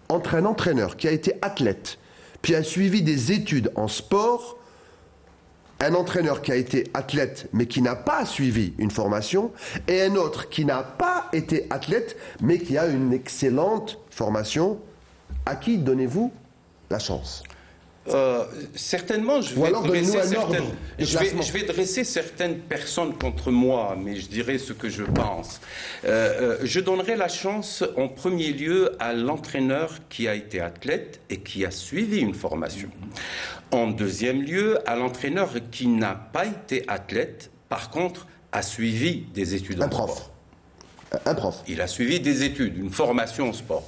Entre un entraîneur qui a été athlète, puis a suivi des études en sport, un entraîneur qui a été athlète mais qui n'a pas suivi une formation, et un autre qui n'a pas été athlète mais qui a une excellente formation, à qui donnez-vous la chance? Certainement, je vais dresser certaines personnes contre moi, mais je dirais ce que je pense. Je donnerai la chance en premier lieu à l'entraîneur qui a été athlète et qui a suivi une formation. En deuxième lieu, à l'entraîneur qui n'a pas été athlète, par contre, a suivi des études en sport. Un prof. Il a suivi des études, une formation en sport.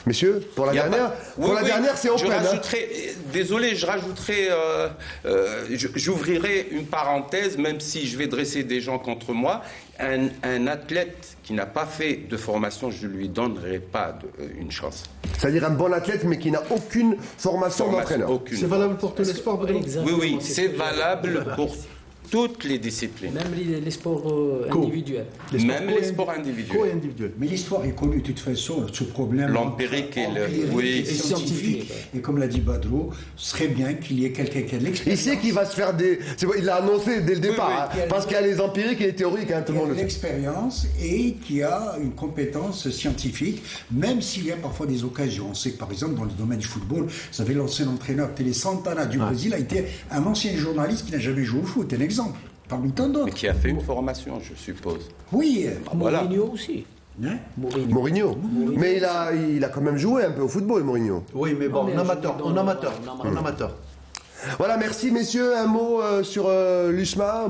Messieurs, pour la dernière, c'est open. Désolé, je rajouterai, j'ouvrirai une parenthèse, même si je vais dresser des gens contre moi. Un athlète qui n'a pas fait de formation, je ne lui donnerai pas une chance. C'est-à-dire un bon athlète, mais qui n'a aucune formation d'entraîneur. C'est valable pour tous les sports, Bruno? Oui, c'est valable pour toutes les disciplines. Même les sports individuels. Même les sports individuels. Mais l'histoire est connue de toute façon, ce problème. L'empirique et scientifique. Et comme l'a dit Badro, ce serait bien qu'il y ait quelqu'un qui a l'expérience. Il sait qu'il va se faire des... Il l'a annoncé dès le départ, parce qu'il y a les empiriques et les théoriques, tout le monde le sait. L'expérience et qui a une compétence scientifique, même s'il y a parfois des occasions. On sait que par exemple, dans le domaine du football, vous savez, l'ancien entraîneur Télé Santana du Brésil a été un ancien journaliste qui n'a jamais joué au foot. Un exemple. Parmi tant d'autres. Mais qui a fait une formation, je suppose. Oui. Mourinho aussi. Mourinho. Mais il a quand même joué un peu au football, Mourinho. Oui, mais bon, en amateur. Voilà, merci messieurs. Un mot sur l'USMA.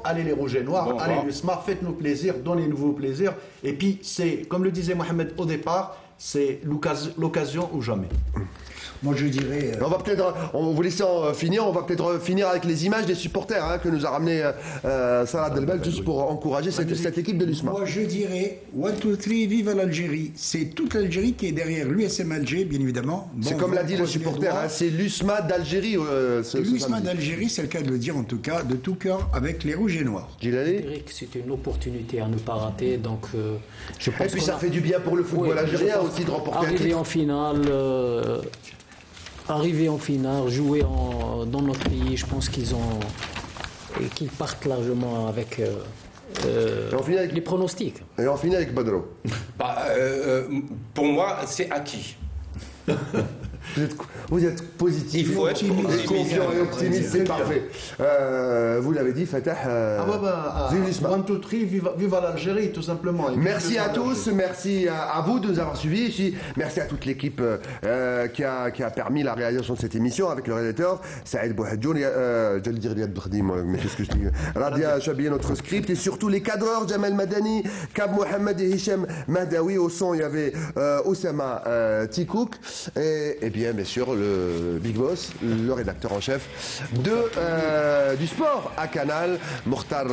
Allez les rouges et noirs, allez l'USMA, faites-nous plaisir, donnez-nous vos plaisirs. Et puis, c'est, comme le disait Mohamed au départ, c'est l'occasion ou jamais. Moi, je dirais... On va vous laisser finir. On va peut-être finir avec les images des supporters que nous a ramené Salah Delbel, juste pour encourager cette équipe de l'USMA. Moi, je dirais 1, 2, 3, vive l'Algérie. C'est toute l'Algérie qui est derrière l'USM Alger, bien évidemment. C'est comme l'a dit le supporter, c'est l'USMA d'Algérie. L'USMA d'Algérie, c'est le cas de le dire en tout cas, de tout cœur, avec les rouges et noirs. Je dirais que c'est une opportunité à ne pas rater. Donc, je pense et puis ça fait du bien pour le football algérien aussi de remporter un titre. Arriver en finale, jouer dans notre pays, je pense qu'ils partent largement avec les pronostics. Et on finit avec Badro. Pour moi, c'est acquis. Vous êtes positif, confiant et optimiste, c'est parfait. Vous l'avez dit, Fatah. Vive l'USMA. 1, 2, 3, vive l'Algérie, tout simplement. Merci à tous, merci à vous de nous avoir suivis. Merci à toute l'équipe qui a permis la réalisation de cette émission avec le réalisateur Saïd Bouhadjoun, j'allais dire Riyad Bkhdim, mais qu'est-ce que je dis, Radia Chabier, notre script, et surtout les cadreurs, Jamal Madani, Kab Mohamed et Hichem Mahdawi. Au son, il y avait Oussama Tikouk, et bien sûr le Big Boss, le rédacteur en chef du sport à Canal, Mokhtar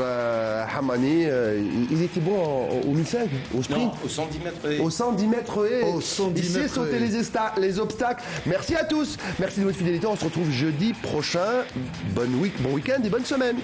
Hamani. Ils étaient bons au 1005, au sprint. Non, au 110 mètres. Au 110 mètres et ici sauter les obstacles. Merci à tous, merci de votre fidélité. On se retrouve jeudi prochain. Bon week-end et bonne semaine.